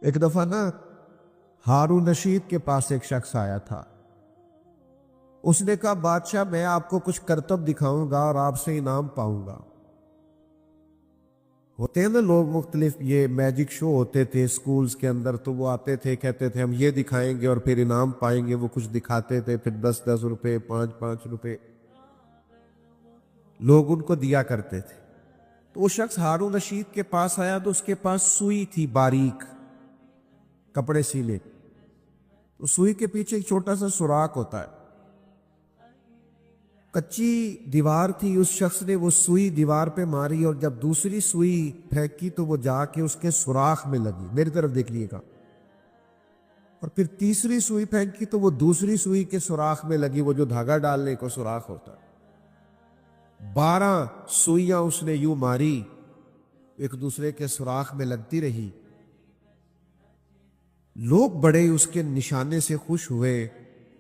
ایک دفعہ نا ہارون رشید کے پاس ایک شخص آیا تھا. اس نے کہا بادشاہ میں آپ کو کچھ کرتب دکھاؤں گا اور آپ سے انعام پاؤں گا. ہوتے ہیں نا لوگ مختلف، یہ میجک شو ہوتے تھے سکولز کے اندر، تو وہ آتے تھے کہتے تھے ہم یہ دکھائیں گے اور پھر انعام پائیں گے. وہ کچھ دکھاتے تھے، پھر 10 روپے 5 روپے لوگ ان کو دیا کرتے تھے. تو وہ شخص ہارون رشید کے پاس آیا تو اس کے پاس سوئی تھی باریک کپڑے سینے. تو سوئی کے پیچھے ایک چھوٹا سا سوراخ ہوتا ہے، کچی دیوار تھی. اس شخص نے وہ سوئی دیوار پہ ماری اور جب دوسری سوئی پھینکی تو وہ جا کے اس کے سوراخ میں لگی. میری طرف دیکھ لیے گا. اور پھر تیسری سوئی پھینکی تو وہ دوسری سوئی کے سوراخ میں لگی، وہ جو دھاگا ڈالنے کو سوراخ ہوتا ہے. 12 سوئیاں اس نے یوں ماری، ایک دوسرے کے سوراخ میں لگتی رہی. لوگ بڑے اس کے نشانے سے خوش ہوئے.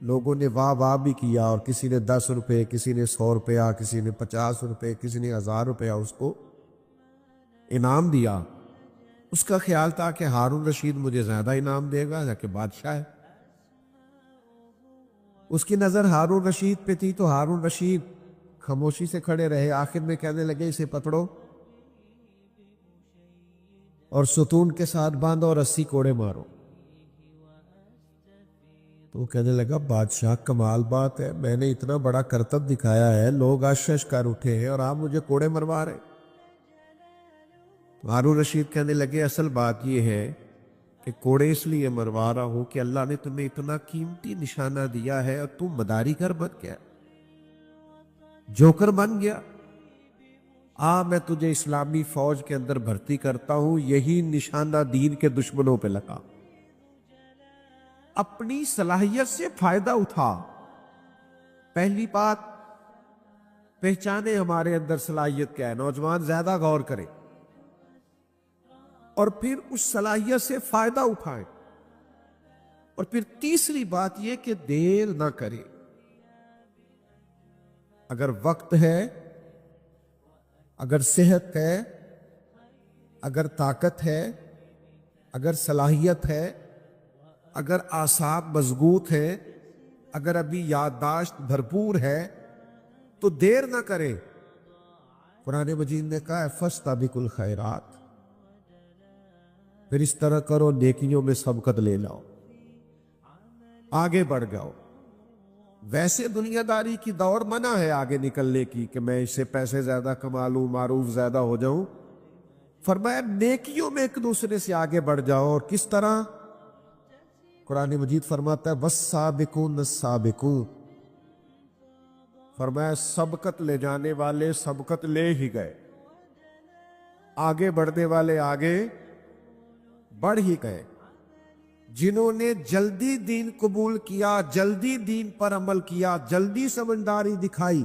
لوگوں نے واہ واہ بھی کیا، اور کسی نے 10 روپے، کسی نے 100 روپیہ، کسی نے 50 روپے، کسی نے 1000 روپیہ اس کو انعام دیا. اس کا خیال تھا کہ ہارون رشید مجھے زیادہ انعام دے گا کہ بادشاہ ہے. اس کی نظر ہارون رشید پہ تھی تو ہارون رشید خاموشی سے کھڑے رہے. آخر میں کہنے لگے اسے پکڑو اور ستون کے ساتھ باندھو اور 80 کوڑے مارو. تو وہ کہنے لگا بادشاہ کمال بات ہے، میں نے اتنا بڑا کرتب دکھایا ہے، لوگ آشش کر اٹھے ہیں اور آپ مجھے کوڑے مروا رہے. ہارون رشید کہنے لگے اصل بات یہ ہے کہ کوڑے اس لیے مروا رہا ہوں کہ اللہ نے تمہیں اتنا قیمتی نشانہ دیا ہے اور تم مداری کر بن گیا، جوکر بن گیا. میں تجھے اسلامی فوج کے اندر بھرتی کرتا ہوں، یہی نشانہ دین کے دشمنوں پہ لگا. اپنی صلاحیت سے فائدہ اٹھا. پہلی بات پہچانے ہمارے اندر صلاحیت کیا ہے. نوجوان زیادہ غور کریں اور پھر اس صلاحیت سے فائدہ اٹھائیں. اور پھر تیسری بات یہ کہ دیر نہ کریں. اگر وقت ہے، اگر صحت ہے، اگر طاقت ہے، اگر صلاحیت ہے، اگر اعصاب مضبوط ہیں، اگر ابھی یادداشت بھرپور ہے تو دیر نہ کریں. قرآن مجید نے کہا ہے فاستبقوا الخیرات، پھر اس طرح کرو نیکیوں میں سبقت لے لاؤ، آگے بڑھ جاؤ. ویسے دنیا داری کی دور منع ہے آگے نکلنے کی کہ میں اس سے پیسے زیادہ کما لوں، معروف زیادہ ہو جاؤں. فرمایا نیکیوں میں ایک دوسرے سے آگے بڑھ جاؤ. اور کس طرح؟ قرآن مجید فرماتا ہے والسابقون السابقون، فرمایا سبقت لے جانے والے سبقت لے ہی گئے، آگے بڑھنے والے آگے بڑھ ہی گئے. جنہوں نے جلدی دین قبول کیا، جلدی دین پر عمل کیا، جلدی سمجھداری دکھائی،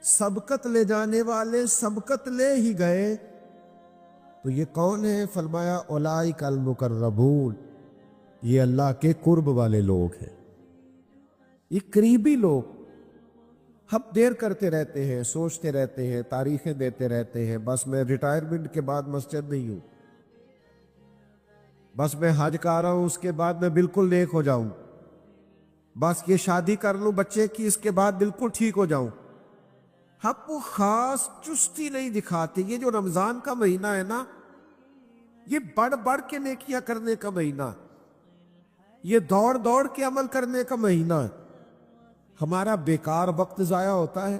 سبقت لے جانے والے سبقت لے ہی گئے. تو یہ کون ہے؟ فرمایا اولئک المقربون، یہ اللہ کے قرب والے لوگ ہیں، یہ قریبی لوگ. ہم دیر کرتے رہتے ہیں، سوچتے رہتے ہیں، تاریخیں دیتے رہتے ہیں بس میں ریٹائرمنٹ کے بعد مسجد نہیں ہوں، بس میں حج کا رہا ہوں اس کے بعد میں بالکل نیک ہو جاؤں، بس یہ شادی کر لوں بچے کی اس کے بعد بالکل ٹھیک ہو جاؤں. ہم وہ خاص چستی نہیں دکھاتے. یہ جو رمضان کا مہینہ ہے نا، یہ بڑھ بڑھ کے نیکیاں کرنے کا مہینہ، یہ دوڑ دوڑ کے عمل کرنے کا مہینہ ہے. ہمارا بیکار وقت ضائع ہوتا ہے،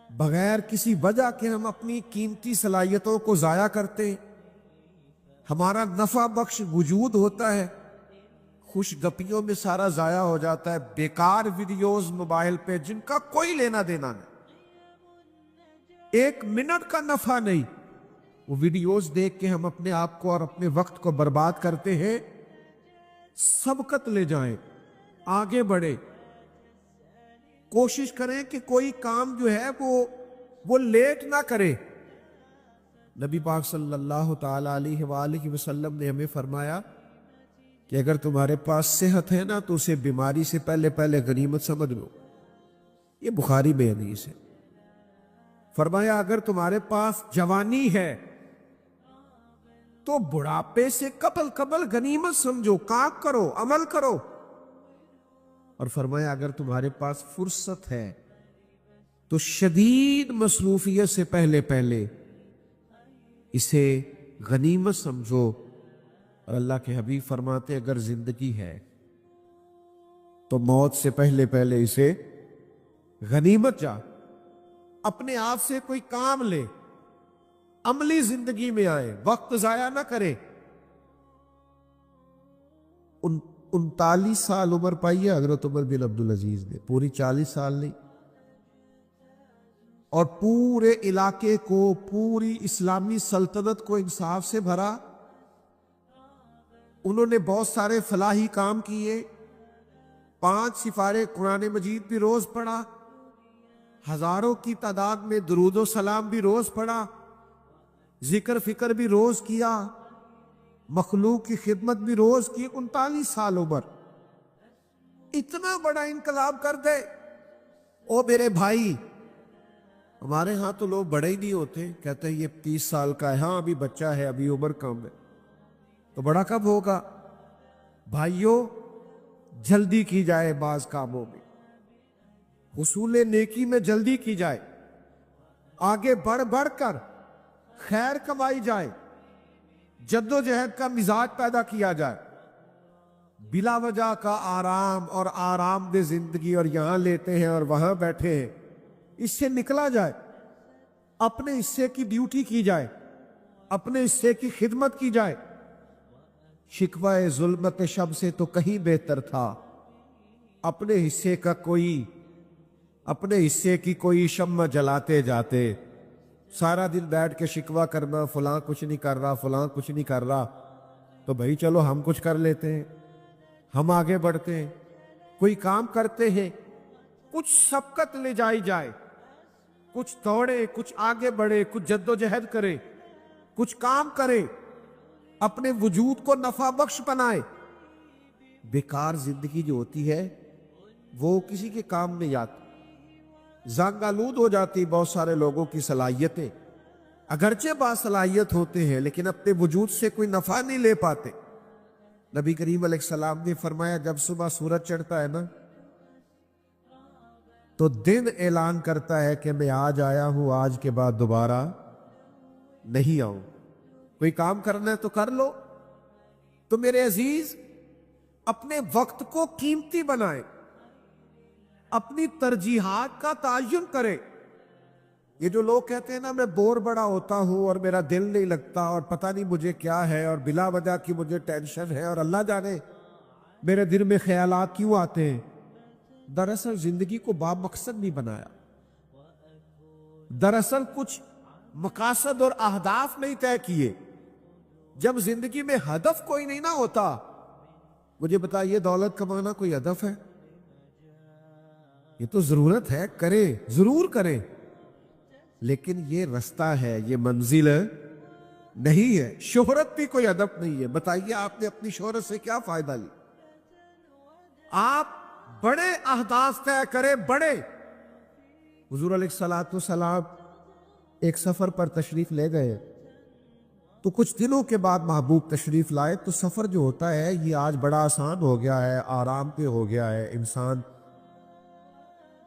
بغیر کسی وجہ کے ہم اپنی قیمتی صلاحیتوں کو ضائع کرتے ہیں. ہمارا نفع بخش وجود ہوتا ہے، خوش گپیوں میں سارا ضائع ہو جاتا ہے. بیکار ویڈیوز موبائل پہ جن کا کوئی لینا دینا نہیں، 1 منٹ کا نفع نہیں. وہ ویڈیوز دیکھ کے ہم اپنے آپ کو اور اپنے وقت کو برباد کرتے ہیں. سبقت لے جائیں، آگے بڑھے، کوشش کریں کہ کوئی کام جو ہے وہ لیٹ نہ کرے. نبی پاک صلی اللہ تعالی علیہ وآلہ وسلم نے ہمیں فرمایا کہ اگر تمہارے پاس صحت ہے نا تو اسے بیماری سے پہلے پہلے غنیمت سمجھ لو. یہ بخاری میں حدیث ہے. فرمایا اگر تمہارے پاس جوانی ہے تو بڑھاپے سے قبل غنیمت سمجھو، کام کرو، عمل کرو۔ اور فرمایا اگر تمہارے پاس فرصت ہے تو شدید مصروفیت سے پہلے اسے غنیمت سمجھو۔ اور اللہ کے حبیب فرماتے اگر زندگی ہے تو موت سے پہلے اسے غنیمت جا، اپنے آپ سے کوئی کام لے، عملی زندگی میں آئے، وقت ضائع نہ کرے۔ 39 سال عمر پائی ہے حضرت عمر بن عبدالعزیز نے، پوری 40 سال نہیں، اور پورے علاقے کو، پوری اسلامی سلطنت کو انصاف سے بھرا۔ انہوں نے بہت سارے فلاحی کام کیے، 5 سپارے قرآن مجید بھی روز پڑھا، ہزاروں کی تعداد میں درود و سلام بھی روز پڑھا، ذکر فکر بھی روز کیا، مخلوق کی خدمت بھی روز کی۔ 39 سال عمر، اتنا بڑا انقلاب کر دے۔ او میرے بھائی، ہمارے ہاں تو لوگ بڑے ہی نہیں ہوتے، کہتے ہیں یہ 30 سال کا ہے، ہاں ابھی بچہ ہے، ابھی عمر کم ہے، تو بڑا کب ہوگا؟ بھائیوں، جلدی کی جائے بعض کاموں میں، حصول نیکی میں جلدی کی جائے، آگے بڑھ کر خیر کمائی جائے، جد و جہد کا مزاج پیدا کیا جائے، بلا وجہ کا آرام اور آرام دہ زندگی اور یہاں لیتے ہیں اور وہاں بیٹھے ہیں، اس سے نکلا جائے، اپنے حصے کی ڈیوٹی کی جائے، اپنے حصے کی خدمت کی جائے۔ شکوہ ظلمت شب سے تو کہیں بہتر تھا اپنے حصے کی کوئی شمع جلاتے جاتے۔ سارا دن بیٹھ کے شکوہ کرنا، فلاں کچھ نہیں کر رہا، فلاں کچھ نہیں کر رہا، تو بھائی چلو ہم کچھ کر لیتے ہیں، ہم آگے بڑھتے ہیں، کوئی کام کرتے ہیں، کچھ سبقت لے جائی جائے، کچھ دوڑے، کچھ آگے بڑھے، کچھ جد و جہد کرے، کچھ کام کرے، اپنے وجود کو نفع بخش بنائے۔ بیکار زندگی جو ہوتی ہے وہ کسی کے کام نہیں آتی، زنگ آلود ہو جاتی بہت سارے لوگوں کی صلاحیتیں، اگرچہ باصلاحیت ہوتے ہیں لیکن اپنے وجود سے کوئی نفع نہیں لے پاتے۔ نبی کریم علیہ السلام نے فرمایا جب صبح سورج چڑھتا ہے نا تو دن اعلان کرتا ہے کہ میں آج آیا ہوں، آج کے بعد دوبارہ نہیں آؤں۔ کوئی کام کرنا ہے تو کر لو۔ تو میرے عزیز، اپنے وقت کو قیمتی بنائیں، اپنی ترجیحات کا تعین کرے۔ یہ جو لوگ کہتے ہیں نا میں بور بڑا ہوتا ہوں اور میرا دل نہیں لگتا اور پتہ نہیں مجھے کیا ہے اور بلا وجہ کی مجھے ٹینشن ہے اور اللہ جانے میرے دل میں خیالات کیوں آتے ہیں، دراصل زندگی کو با مقصد نہیں بنایا، دراصل کچھ مقاصد اور اہداف نہیں طے کیے۔ جب زندگی میں ہدف کوئی نہیں نہ ہوتا، مجھے بتائیے دولت کمانا کوئی ہدف ہے؟ یہ تو ضرورت ہے، کرے، ضرور کرے، لیکن یہ رستہ ہے، یہ منزل نہیں ہے۔ شہرت بھی کوئی ہدف نہیں ہے۔ بتائیے آپ نے اپنی شہرت سے کیا فائدہ لی؟ آپ بڑے اہداف طے کرے، بڑے۔ حضور علیہ السلام ایک سفر پر تشریف لے گئے تو کچھ دنوں کے بعد محبوب تشریف لائے، تو سفر جو ہوتا ہے یہ آج بڑا آسان ہو گیا ہے، آرام پہ ہو گیا ہے، انسان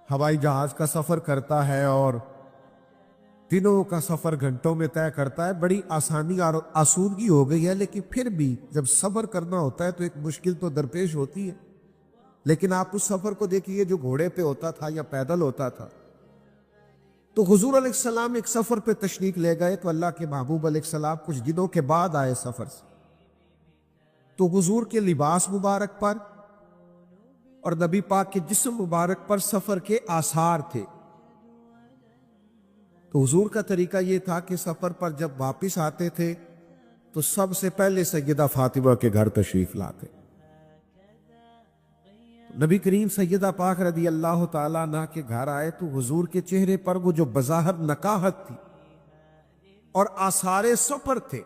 ہوائی جہاز کا سفر کرتا ہے اور دنوں کا سفر گھنٹوں میں طے کرتا ہے، بڑی آسانی اور آسودگی ہو گئی ہے۔ لیکن پھر بھی جب سفر کرنا ہوتا ہے تو ایک مشکل تو درپیش ہوتی ہے۔ لیکن آپ اس سفر کو دیکھیے جو گھوڑے پہ ہوتا تھا یا پیدل ہوتا تھا۔ تو حضور علیہ السلام ایک سفر پہ تشریف لے گئے تو اللہ کے محبوب علیہ السلام کچھ دنوں کے بعد آئے سفر سے، تو حضور کے لباس مبارک پر اور نبی پاک کے جسم مبارک پر سفر کے آثار تھے۔ تو حضور کا طریقہ یہ تھا کہ سفر پر جب واپس آتے تھے تو سب سے پہلے سیدہ فاطمہ کے گھر تشریف لاتے۔ نبی کریم سیدہ پاک رضی اللہ تعالیٰ عنہ کے گھر آئے تو حضور کے چہرے پر وہ جو بظاہر نکاہت تھی اور آثار سفر تھے،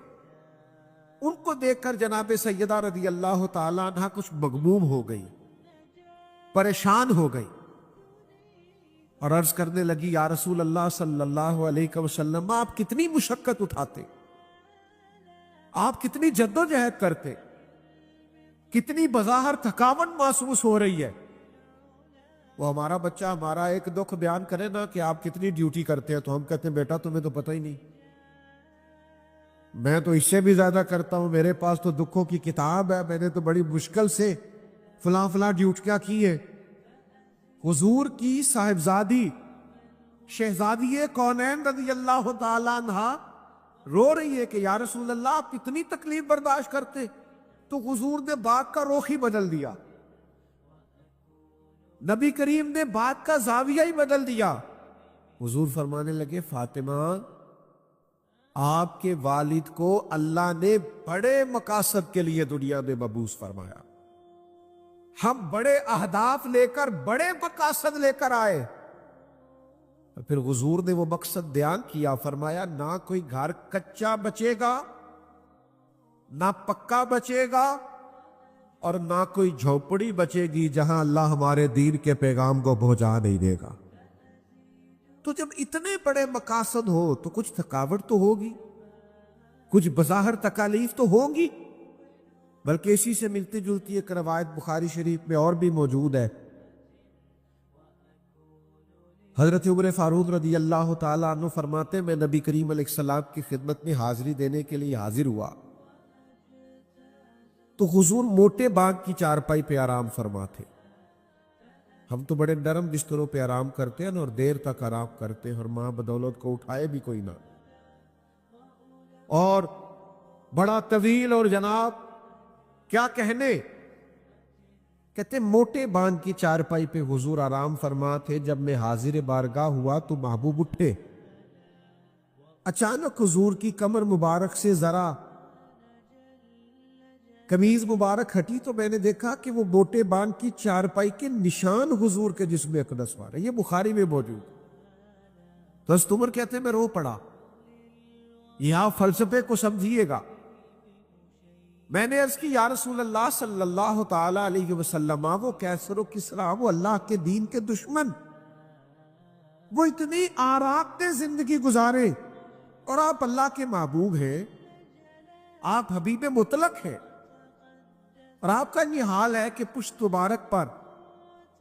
ان کو دیکھ کر جناب سیدہ رضی اللہ تعالیٰ عنہ کچھ مغموم ہو گئی، پریشان ہو گئی، اور عرض کرنے لگی یا رسول اللہ صلی اللہ علیہ وسلم آپ کتنی مشقت اٹھاتے، آپ کتنی جدوجہد کرتے، کتنی بظاہر تھکاوٹ محسوس ہو رہی ہے. وہ ہمارا بچہ ہمارا ایک دکھ بیان کرے نا کہ آپ کتنی ڈیوٹی کرتے ہیں تو ہم کہتے ہیں بیٹا تمہیں تو پتہ ہی نہیں، میں تو اس سے بھی زیادہ کرتا ہوں، میرے پاس تو دکھوں کی کتاب ہے، میں نے تو بڑی مشکل سے فلاں فلاں ڈیوٹیاں کی ہے. حضور کی صاحبزادی شہزادی کونین رضی اللہ تعالیٰ عنہ رو رہی ہے کہ یا رسول اللہ آپ اتنی تکلیف برداشت کرتے، تو حضور نے بات کا رخ ہی بدل دیا، نبی کریم نے بات کا زاویہ ہی بدل دیا. حضور فرمانے لگے فاطمہ آپ کے والد کو اللہ نے بڑے مقاصد کے لیے دنیا میں مبعوث فرمایا، ہم بڑے اہداف لے کر بڑے مقاصد لے کر آئے. پھر حضور نے وہ مقصد بیان کیا، فرمایا نہ کوئی گھر کچا بچے گا، نہ پکا بچے گا، اور نہ کوئی جھوپڑی بچے گی جہاں اللہ ہمارے دین کے پیغام کو پہنچا نہیں دے گا. تو جب اتنے بڑے مقاصد ہو تو کچھ تھکاوٹ تو ہوگی، کچھ بظاہر تکالیف تو ہوگی، بلکہ اسی سے ملتی جلتی ایک روایت بخاری شریف میں اور بھی موجود ہے. حضرت عمر فاروق رضی اللہ تعالیٰ عنہ فرماتے میں نبی کریم علیہ السلام کی خدمت میں حاضری دینے کے لیے حاضر ہوا تو حضور موٹے باغ کی چارپائی پہ آرام فرما تھے. ہم تو بڑے نرم بستروں پہ آرام کرتے ہیں اور دیر تک آرام کرتے ہیں، اور ماں بدولت کو اٹھائے بھی کوئی نہ، اور بڑا طویل، اور جناب کیا کہنے، کہتے موٹے بانگ کی چارپائی پہ حضور آرام فرما تھے. جب میں حاضر بارگاہ ہوا تو محبوب اٹھے، اچانک حضور کی کمر مبارک سے ذرا قمیض مبارک ہٹی تو میں نے دیکھا کہ وہ موٹے بانگ کی چارپائی کے نشان حضور کے جسم اقدس پر ہے. یہ بخاری میں موجود. تو حضرت عمر کہتے ہیں میں رو پڑا. یہاں فلسفے کو سمجھیے گا. میں نے عرض کی یا رسول اللہ صلی اللہ تعالی علیہ وسلم وہ کیسر و کسریٰ، وہ اللہ کے دین کے دشمن، وہ اتنی آرام سے زندگی گزارے، اور آپ اللہ کے محبوب ہیں، آپ حبیب مطلق ہیں، اور آپ کا یہ حال ہے کہ پشت مبارک پر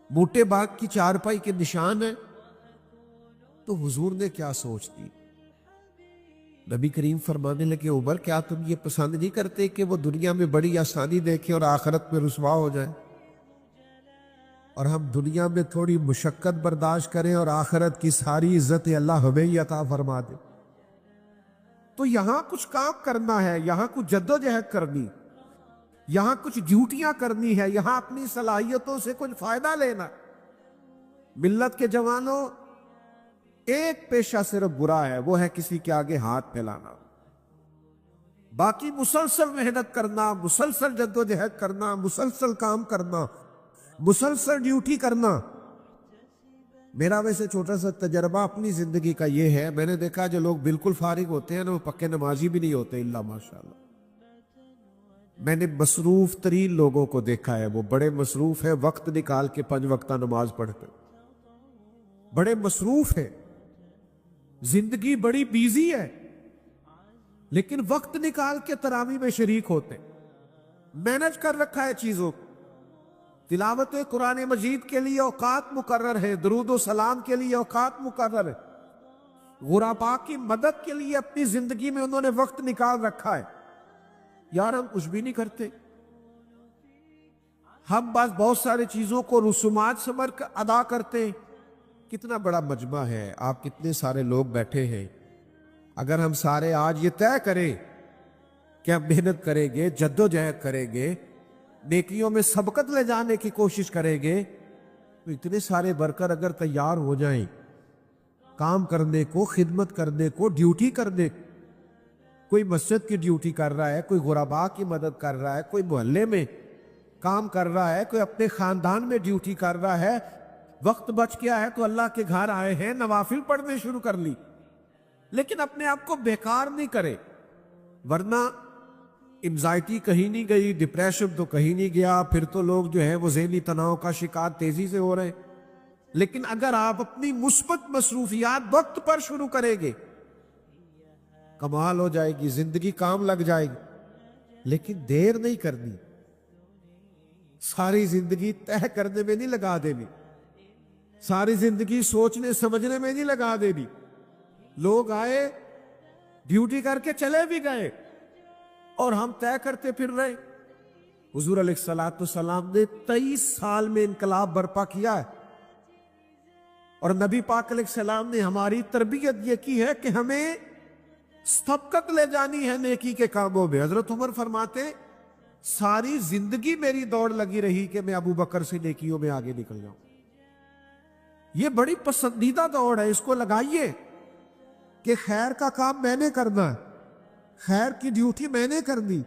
موٹے باغ کی چارپائی کے نشان ہیں. تو حضور نے کیا سوچ دی؟ نبی کریم فرمانے لگے عمر کیا تم یہ پسند نہیں کرتے کہ وہ دنیا میں بڑی آسانی دیکھیں اور آخرت میں رسوا ہو جائے، اور ہم دنیا میں تھوڑی مشقت برداشت کریں اور آخرت کی ساری عزت اللہ ہمیں ہی عطا فرما دے. تو یہاں کچھ کام کرنا ہے، یہاں کچھ جدوجہد کرنی، یہاں کچھ ڈیوٹیاں کرنی ہے، یہاں اپنی صلاحیتوں سے کچھ فائدہ لینا. ملت کے جوانوں ایک پیشہ صرف برا ہے، وہ ہے کسی کے آگے ہاتھ پھیلانا. باقی مسلسل محنت کرنا، مسلسل جدوجہد کرنا، مسلسل کام کرنا، مسلسل ڈیوٹی کرنا. میرا ویسے چھوٹا سا تجربہ اپنی زندگی کا یہ ہے، میں نے دیکھا جو لوگ بالکل فارغ ہوتے ہیں نا وہ پکے نمازی بھی نہیں ہوتے الا ماشاءاللہ. میں نے مصروف ترین لوگوں کو دیکھا ہے، وہ بڑے مصروف ہیں، وقت نکال کے 5 وقتہ نماز پڑھتے، بڑے مصروف ہیں، زندگی بڑی بیزی ہے، لیکن وقت نکال کے تراویح میں شریک ہوتے، مینج کر رکھا ہے چیزوں کو. تلاوت قرآن مجید کے لیے اوقات مقرر ہے، درود و سلام کے لیے اوقات مقرر ہے، غرباء کی مدد کے لیے اپنی زندگی میں انہوں نے وقت نکال رکھا ہے. یار ہم کچھ بھی نہیں کرتے، ہم بس بہت سارے چیزوں کو رسومات سمجھ کر ادا کرتے. کتنا بڑا مجمع ہے، آپ کتنے سارے لوگ بیٹھے ہیں، اگر ہم سارے آج یہ طے کریں کہ ہم محنت کریں گے، جدوجہد کریں گے، نیکیوں میں سبقت لے جانے کی کوشش کریں گے، تو اتنے سارے ورکر اگر تیار ہو جائیں کام کرنے کو، خدمت کرنے کو، ڈیوٹی کرنے کو، کوئی مسجد کی ڈیوٹی کر رہا ہے، کوئی غرباء کی مدد کر رہا ہے، کوئی محلے میں کام کر رہا ہے، کوئی اپنے خاندان میں ڈیوٹی کر رہا ہے، وقت بچ گیا ہے تو اللہ کے گھر آئے ہیں، نوافل پڑھنے شروع کر لی. لیکن اپنے آپ کو بیکار نہیں کرے، ورنہ انزائٹی کہیں نہیں گئی، ڈپریشن تو کہیں نہیں گیا، پھر تو لوگ جو ہے وہ ذہنی تناؤ کا شکار تیزی سے ہو رہے ہیں. لیکن اگر آپ اپنی مثبت مصروفیات وقت پر شروع کریں گے، کمال ہو جائے گی، زندگی کام لگ جائے گی. لیکن دیر نہیں کرنی، ساری زندگی طے کرنے میں نہیں لگا دینی، ساری زندگی سوچنے سمجھنے میں نہیں لگا دینی۔ لوگ آئے ڈیوٹی کر کے چلے بھی گئے اور ہم طے کرتے پھر رہے۔ حضور علیہ السلام نے 23 سال میں انقلاب برپا کیا ہے، اور نبی پاک علیہ السلام نے ہماری تربیت یہ کی ہے کہ ہمیں سبقت لے جانی ہے نیکی کے کاموں میں۔ حضرت عمر فرماتے ساری زندگی میری دوڑ لگی رہی کہ میں ابو بکر سے نیکیوں میں آگے نکل جاؤں۔ یہ بڑی پسندیدہ دوڑ ہے، اس کو لگائیے کہ خیر کا کام میں نے کرنا ہے، خیر کی ڈیوٹی میں نے کرنی،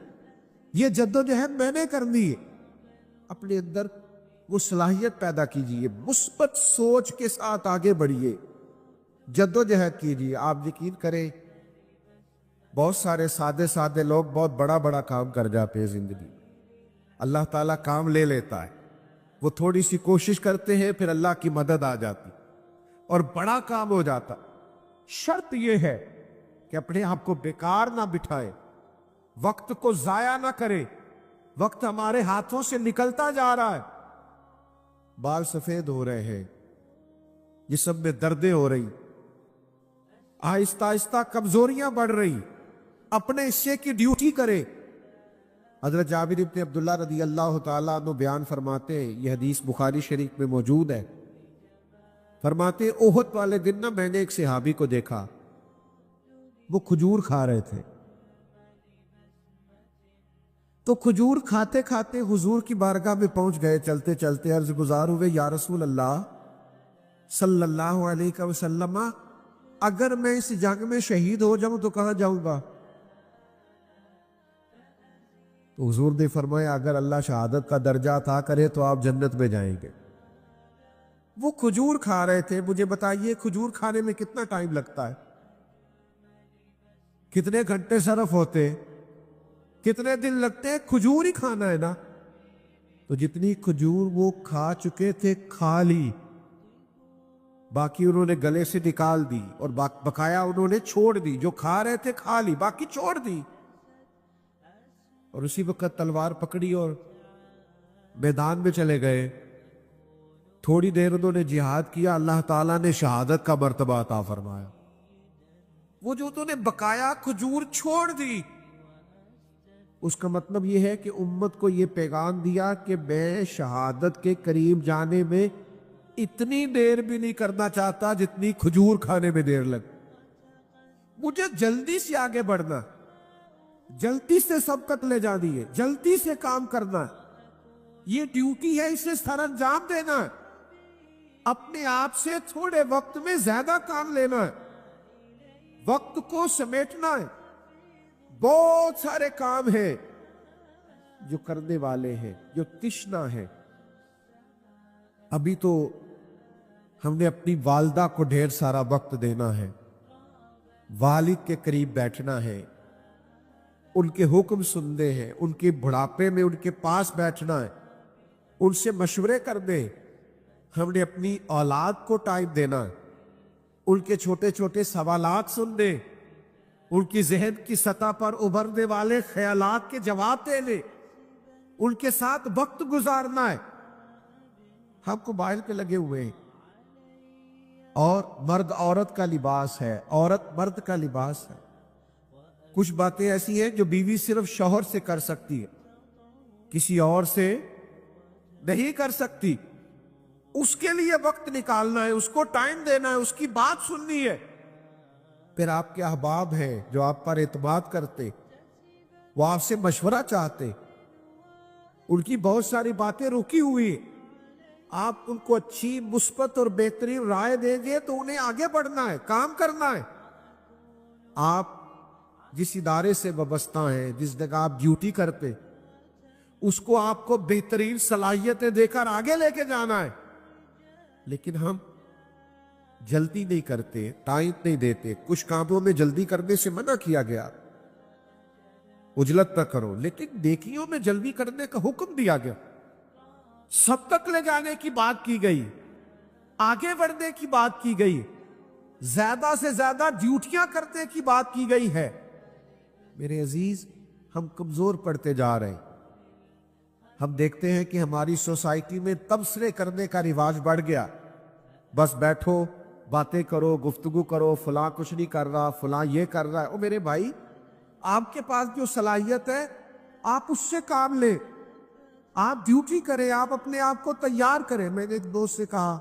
یہ جدوجہد میں نے کرنی ہے۔ اپنے اندر وہ صلاحیت پیدا کیجئے، مثبت سوچ کے ساتھ آگے بڑھیے، جدوجہد کیجئے۔ آپ یقین کریں بہت سارے سادے سادے لوگ بہت بڑا بڑا کام کر جاتے ہیں زندگی، اللہ تعالیٰ کام لے لیتا ہے، وہ تھوڑی سی کوشش کرتے ہیں پھر اللہ کی مدد آ جاتی اور بڑا کام ہو جاتا۔ شرط یہ ہے کہ اپنے آپ کو بیکار نہ بٹھائے، وقت کو ضائع نہ کرے۔ وقت ہمارے ہاتھوں سے نکلتا جا رہا ہے، بال سفید ہو رہے ہیں، جسم میں دردیں ہو رہی، آہستہ آہستہ کمزوریاں بڑھ رہی۔ اپنے حصے کی ڈیوٹی کرے۔ حضرت جابر بن عبداللہ رضی اللہ تعالیٰ عنہ بیان فرماتے ہیں، یہ حدیث بخاری شریف میں موجود ہے، فرماتے احد والے دن میں نے ایک صحابی کو دیکھا، وہ کھجور کھا رہے تھے، تو کھجور کھاتے کھاتے حضور کی بارگاہ میں پہنچ گئے، چلتے چلتے عرض گزار ہوئے، یا رسول اللہ صلی اللہ علیہ وسلم، اگر میں اس جنگ میں شہید ہو جاؤں تو کہاں جاؤں گا؟ تو حضور نے فرمایا اگر اللہ شہادت کا درجہ عطا کرے تو آپ جنت میں جائیں گے۔ وہ کھجور کھا رہے تھے۔ مجھے بتائیے کھجور کھانے میں کتنا ٹائم لگتا ہے؟ کتنے گھنٹے صرف ہوتے؟ کتنے دن لگتے ہیں؟ کھجور ہی کھانا ہے نا۔ تو جتنی کھجور وہ کھا چکے تھے کھا لی، باقی انہوں نے گلے سے نکال دی، اور بقایا انہوں نے چھوڑ دی۔ جو کھا رہے تھے کھا لی، باقی چھوڑ دی، اور اسی وقت تلوار پکڑی اور میدان میں چلے گئے۔ تھوڑی دیر انہوں نے جہاد کیا، اللہ تعالیٰ نے شہادت کا مرتبہ عطا فرمایا۔ وہ جو انہوں نے بقایا کھجور چھوڑ دی، اس کا مطلب یہ ہے کہ امت کو یہ پیغام دیا کہ میں شہادت کے قریب جانے میں اتنی دیر بھی نہیں کرنا چاہتا جتنی کھجور کھانے میں دیر لگ۔ مجھے جلدی سے آگے بڑھنا، جلدی سے سبقت لے جانی ہے، جلدی سے کام کرنا ہے، یہ ڈیوٹی ہے، اسے سر انجام دینا ہے، اپنے آپ سے تھوڑے وقت میں زیادہ کام لینا ہے، وقت کو سمیٹنا ہے۔ بہت سارے کام ہیں جو کرنے والے ہیں، جو تشنا ہے۔ ابھی تو ہم نے اپنی والدہ کو ڈھیر سارا وقت دینا ہے، والد کے قریب بیٹھنا ہے، ان کے حکم سننے ہیں، ان کے بڑھاپے میں ان کے پاس بیٹھنا ہے، ان سے مشورے کرنے۔ ہم نے اپنی اولاد کو ٹائم دینا ہے، ان کے چھوٹے چھوٹے سوالات سننے، ان کی ذہن کی سطح پر ابھرنے والے خیالات کے جواب دینے، ان کے ساتھ وقت گزارنا ہے۔ ہم موبائل پہ لگے ہوئے ہیں، اور مرد عورت کا لباس ہے، عورت مرد کا لباس ہے۔ کچھ باتیں ایسی ہیں جو بیوی صرف شوہر سے کر سکتی ہے، کسی اور سے نہیں کر سکتی۔ اس کے لیے وقت نکالنا ہے، اس کو ٹائم دینا ہے، اس کی بات سننی ہے۔ پھر آپ کے احباب ہیں جو آپ پر اعتماد کرتے، وہ آپ سے مشورہ چاہتے، ان کی بہت ساری باتیں رکی ہوئی، آپ ان کو اچھی مثبت اور بہترین رائے دیں گے تو انہیں آگے بڑھنا ہے، کام کرنا ہے۔ آپ جس ادارے سے وابستہ ہیں، جس جگہ آپ ڈیوٹی کرتے، اس کو آپ کو بہترین صلاحیتیں دے کر آگے لے کے جانا ہے۔ لیکن ہم جلدی نہیں کرتے، ٹائم نہیں دیتے۔ کچھ کاموں میں جلدی کرنے سے منع کیا گیا، عجلت نہ کرو، لیکن نیکیوں میں جلدی کرنے کا حکم دیا گیا۔ سب تک لے جانے کی بات کی گئی، آگے بڑھنے کی بات کی گئی، زیادہ سے زیادہ ڈیوٹیاں کرنے کی بات کی گئی ہے۔ میرے عزیز، ہم کمزور پڑتے جا رہے ہیں۔ ہم دیکھتے ہیں کہ ہماری سوسائٹی میں تبصرے کرنے کا رواج بڑھ گیا، بس بیٹھو باتیں کرو، گفتگو کرو، فلاں کچھ نہیں کر رہا، فلاں یہ کر رہا ہے۔ او میرے بھائی، آپ کے پاس جو صلاحیت ہے آپ اس سے کام لیں، آپ ڈیوٹی کریں، آپ اپنے آپ کو تیار کریں۔ میں نے ایک دوست سے کہا،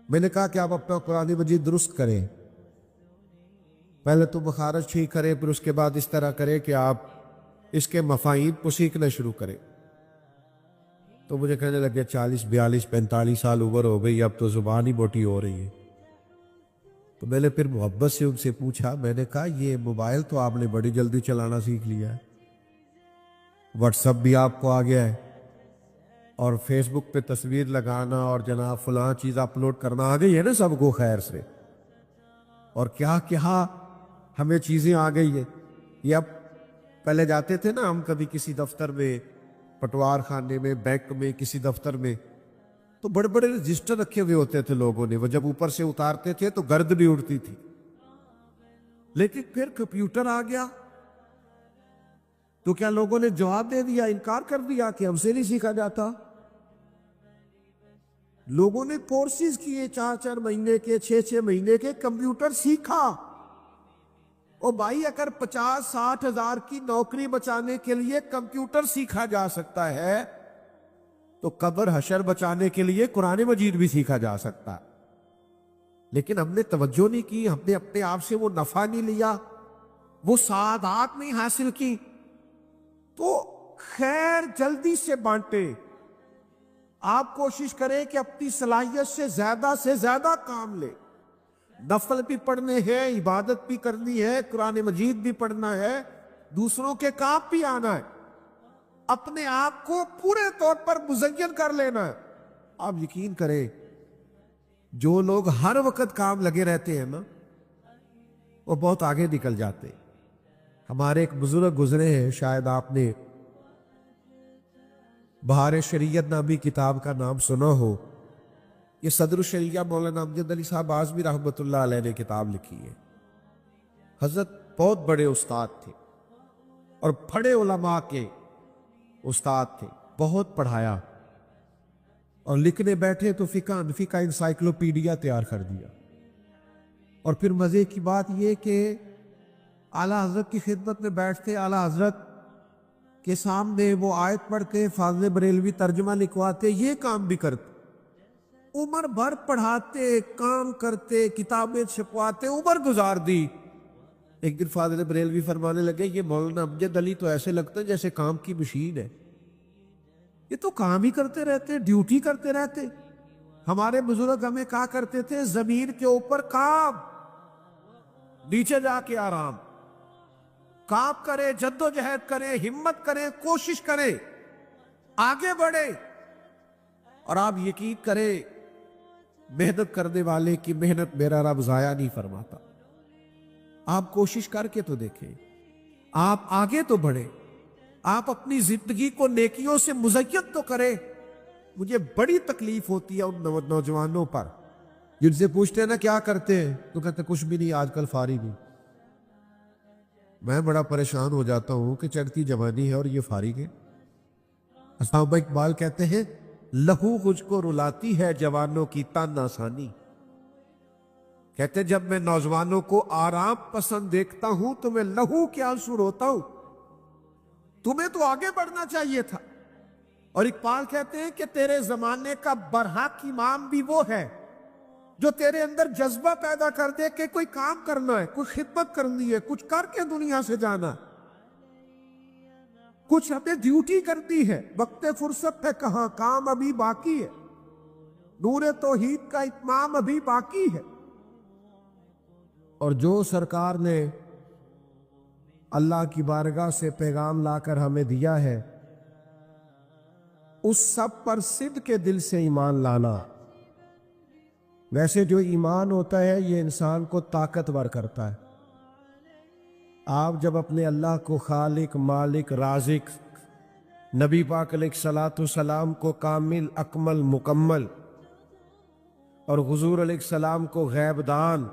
میں نے کہا کہ آپ اپنا قرآن مجید درست کریں، پہلے تو مخارج ٹھیک کریں، پھر اس کے بعد اس طرح کریں کہ آپ اس کے مفاہیم کو سیکھنا شروع کریں۔ تو مجھے کہنے لگے 40 42 45 سال عمر ہو گئی، اب تو زبان ہی موٹی ہو رہی ہے۔ تو میں نے پھر محبت سے ان سے پوچھا، میں نے کہا یہ موبائل تو آپ نے بڑی جلدی چلانا سیکھ لیا ہے، واٹس ایپ بھی آپ کو آ گیا ہے، اور فیس بک پہ تصویر لگانا اور جناب فلاں چیز اپلوڈ کرنا آ گئی ہے نا سب کو خیر سے، اور کیا کیا ہمیں چیزیں آ گئی ہے۔ یہ اب پہلے جاتے تھے نا ہم کبھی کسی دفتر میں، پٹوار خانے میں، بینک میں، کسی دفتر میں، تو بڑے بڑے رجسٹر رکھے ہوئے ہوتے تھے لوگوں نے، وہ جب اوپر سے اتارتے تھے تو گرد بھی اڑتی تھی۔ لیکن پھر کمپیوٹر آ گیا تو کیا لوگوں نے جواب دے دیا، انکار کر دیا کہ ہم سے نہیں سیکھا جاتا؟ لوگوں نے کورسز کیے 4 مہینے کے، 6 مہینے کے، کمپیوٹر سیکھا۔ اور بھائی اگر 50 60 ہزار کی نوکری بچانے کے لیے کمپیوٹر سیکھا جا سکتا ہے تو قبر حشر بچانے کے لیے قرآن مجید بھی سیکھا جا سکتا ہے۔ لیکن ہم نے توجہ نہیں کی، ہم نے اپنے آپ سے وہ نفع نہیں لیا، وہ سعادات نہیں حاصل کی۔ تو خیر جلدی سے بانٹے، آپ کوشش کریں کہ اپنی صلاحیت سے زیادہ کام لیں۔ نفل بھی پڑھنے ہیں، عبادت بھی کرنی ہے، قرآن مجید بھی پڑھنا ہے، دوسروں کے کام بھی آنا ہے، اپنے آپ کو پورے طور پر مزین کر لینا ہے۔ آپ یقین کریں جو لوگ ہر وقت کام لگے رہتے ہیں نا وہ بہت آگے نکل جاتے ہیں۔ ہمارے ایک بزرگ گزرے ہیں، شاید آپ نے بہار شریعت نامی کتاب کا نام سنا ہو، یہ صدر الشریعہ مولانا امجد علی صاحب اعظمی رحمۃ اللہ علیہ نے کتاب لکھی ہے۔ حضرت بہت بڑے استاد تھے اور بڑے علماء کے استاد تھے، بہت پڑھایا، اور لکھنے بیٹھے تو فقہ حنفی کا انسائکلوپیڈیا تیار کر دیا۔ اور پھر مزے کی بات یہ کہ اعلیٰ حضرت کی خدمت میں بیٹھتے، اعلیٰ حضرت کے سامنے وہ آیت پڑھتے، فاضل بریلوی ترجمہ لکھواتے، یہ کام بھی کرتے، عمر بھر پڑھاتے، کام کرتے، کتابیں چھپواتے، عمر گزار دی۔ ایک دن فاضل بریلوی فرمانے لگے یہ مولانا امجد علی تو ایسے لگتا ہے جیسے کام کی مشین ہے، یہ تو کام ہی کرتے رہتے، ڈیوٹی کرتے رہتے۔ ہمارے بزرگ ہمیں کہا کرتے تھے زمین کے اوپر کام، نیچے جا کے آرام۔ کام کرے، جد و جہد کرے، ہمت کرے، کوشش کرے، آگے بڑھے، اور آپ یقین کریں محنت کرنے والے کی محنت میرا رب ضائع نہیں فرماتا۔ آپ کوشش کر کے تو دیکھیں، آپ آگے تو بڑھیں، آپ اپنی زندگی کو نیکیوں سے مزین تو کریں۔ مجھے بڑی تکلیف ہوتی ہے ان نوجوانوں پر جن سے پوچھتے ہیں نا کیا کرتے ہیں تو کہتے کچھ بھی نہیں، آج کل فارغ ہوں۔ میں بڑا پریشان ہو جاتا ہوں کہ چڑھتی جوانی ہے اور یہ فارغ ہے۔ علامہ اقبال کہتے ہیں لہو مجھ کو رلاتی ہے جوانوں کی تن آسانی۔ کہتے جب میں نوجوانوں کو آرام پسند دیکھتا ہوں تو میں لہو کے آنسو روتا ہوں۔ تمہیں تو آگے بڑھنا چاہیے تھا۔ اور اقبال کہتے ہیں کہ تیرے زمانے کا برحق امام بھی وہ ہے جو تیرے اندر جذبہ پیدا کر دے کہ کوئی کام کرنا ہے، کوئی خدمت کرنی ہے، کچھ کر کے دنیا سے جانا، کچھ ہمیں ڈیوٹی کرنی ہے، وقت فرصت ہے کہاں، کام ابھی باقی ہے، نور توحید کا اتمام ابھی باقی ہے۔ اور جو سرکار نے اللہ کی بارگاہ سے پیغام لا کر ہمیں دیا ہے اس سب پر صدق کے دل سے ایمان لانا۔ ویسے جو ایمان ہوتا ہے یہ انسان کو طاقتور کرتا ہے۔ آپ جب اپنے اللہ کو خالق، مالک، رازق، نبی پاک علیہ الصلوۃ والسلام کو کامل، اکمل، مکمل، اور حضور علیہ السلام کو غیب دان،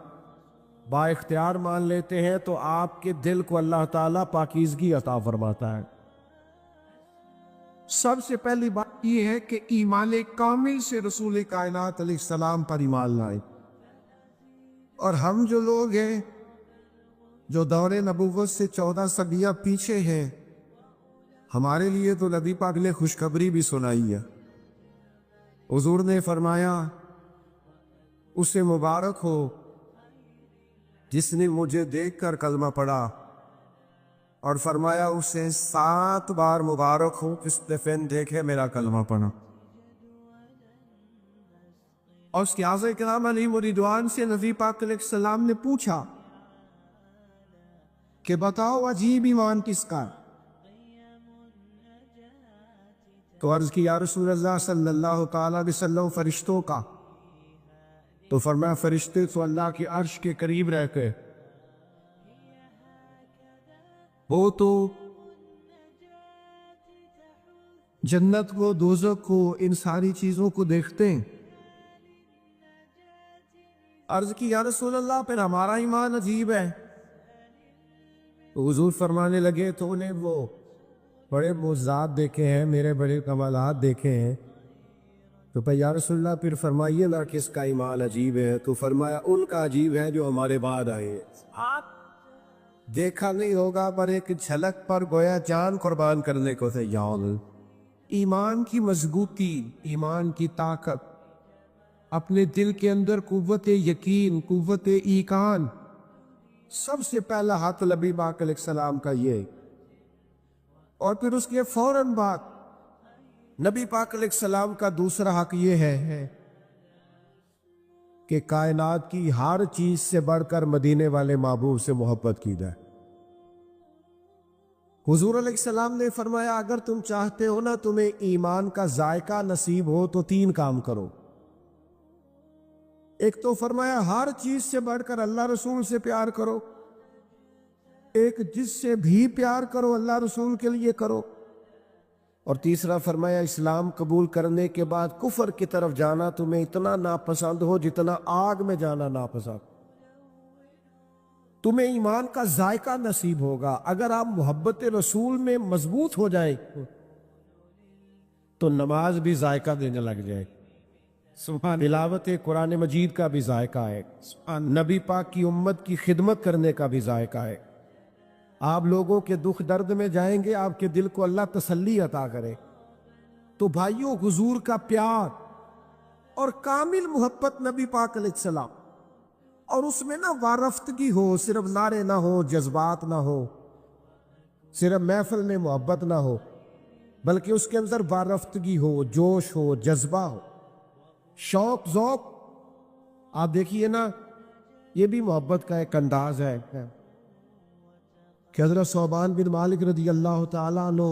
با اختیار مان لیتے ہیں تو آپ کے دل کو اللہ تعالیٰ پاکیزگی عطا فرماتا ہے۔ سب سے پہلی بات یہ ہے کہ ایمان کامل سے رسول کائنات علیہ السلام پر ایمان لائیں۔ اور ہم جو لوگ ہیں جو دور نبوت سے 14 صدیاں پیچھے ہیں، ہمارے لیے تو نبی پاک نے خوشخبری بھی سنائی ہے۔ حضور نے فرمایا اسے مبارک ہو جس نے مجھے دیکھ کر کلمہ پڑھا، اور فرمایا اسے 7 بار مبارک ہو جس نے پھر دیکھے میرا کلمہ پڑھا۔ اور اس کے صحابہ کرام علیہ رضوان سے نبی پاک علیہ السلام نے پوچھا کہ بتاؤ عجیب ایمان کس کا؟ تو عرض کی یا رسول اللہ صلی اللہ تعالی علیہ وسلم فرشتوں کا۔ تو فرمایا فرشتے تو اللہ کے عرش کے قریب رہ کے وہ تو جنت کو دوزخ کو ان ساری چیزوں کو دیکھتے ہیں۔ عرض کی یا رسول اللہ پھر ہمارا ایمان عجیب ہے۔ تو حضور فرمانے لگے تو انہیں وہ بڑے معجزات دیکھے ہیں، میرے بڑے کمالات دیکھے ہیں۔ تو پھر یا رسول اللہ پھر فرمائیے نا کس کا ایمان عجیب ہے؟ تو فرمایا ان کا عجیب ہے جو ہمارے بعد آئے ہیں۔ دیکھا نہیں ہوگا پر ایک جھلک پر گویا جان قربان کرنے کو تیار۔ ایمان کی مضبوطی، ایمان کی طاقت، اپنے دل کے اندر قوت یقین، قوت ایقان، سب سے پہلا ہاتھ نبی پاک علیہ السلام کا یہ۔ اور پھر اس کے فوراً بعد نبی پاک علیہ السلام کا دوسرا حق یہ ہے کہ کائنات کی ہر چیز سے بڑھ کر مدینے والے محبوب سے محبت کی جائے۔ حضور علیہ السلام نے فرمایا اگر تم چاہتے ہو نا تمہیں ایمان کا ذائقہ نصیب ہو تو 3 کام کرو۔ ایک تو فرمایا ہر چیز سے بڑھ کر اللہ رسول سے پیار کرو، ایک جس سے بھی پیار کرو اللہ رسول کے لیے کرو، اور تیسرا فرمایا اسلام قبول کرنے کے بعد کفر کی طرف جانا تمہیں اتنا ناپسند ہو جتنا آگ میں جانا ناپسند۔ تمہیں ایمان کا ذائقہ نصیب ہوگا اگر آپ محبت رسول میں مضبوط ہو جائیں تو نماز بھی ذائقہ دینے لگ جائے، تلاوت قرآن مجید کا بھی ذائقہ ہے، نبی پاک کی امت کی خدمت کرنے کا بھی ذائقہ ہے۔ آپ لوگوں کے دکھ درد میں جائیں گے، آپ کے دل کو اللہ تسلی عطا کرے۔ تو بھائیوں حضور کا پیار اور کامل محبت نبی پاک علیہ السلام، اور اس میں نہ وارفتگی ہو، صرف نعرے نہ ہو، جذبات نہ ہو، صرف محفل میں محبت نہ ہو، بلکہ اس کے اندر وارفتگی ہو، جوش ہو، جذبہ ہو، شوق ذوق۔ آپ دیکھیے نا یہ بھی محبت کا ایک انداز ہے کہ حضرت ثوبان بن مالک رضی اللہ تعالیٰ عنہ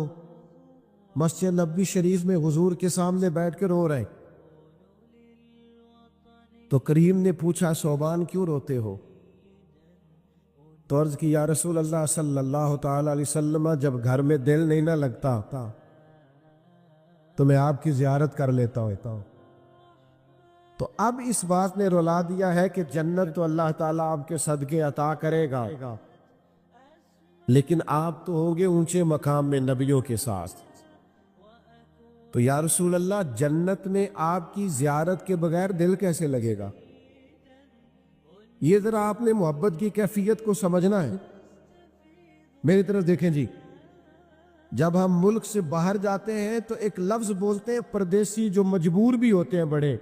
مسجد نبوی شریف میں حضور کے سامنے بیٹھ کے رو رہے، تو کریم نے پوچھا ثوبان کیوں روتے ہو؟ تو عرض کی یا رسول اللہ صلی اللہ تعالیٰ علیہ وسلم جب گھر میں دل نہیں نہ لگتا تو میں آپ کی زیارت کر لیتا ہوں۔ تو اب اس بات نے رلا دیا ہے کہ جنت تو اللہ تعالیٰ آپ کے صدقے عطا کرے گا، لیکن آپ تو ہوگے اونچے مقام میں نبیوں کے ساتھ۔ تو یا رسول اللہ جنت میں آپ کی زیارت کے بغیر دل کیسے لگے گا؟ یہ ذرا آپ نے محبت کی کیفیت کو سمجھنا ہے۔ میری طرف دیکھیں جی، جب ہم ملک سے باہر جاتے ہیں تو ایک لفظ بولتے ہیں پردیسی جو مجبور بھی ہوتے ہیں بڑے،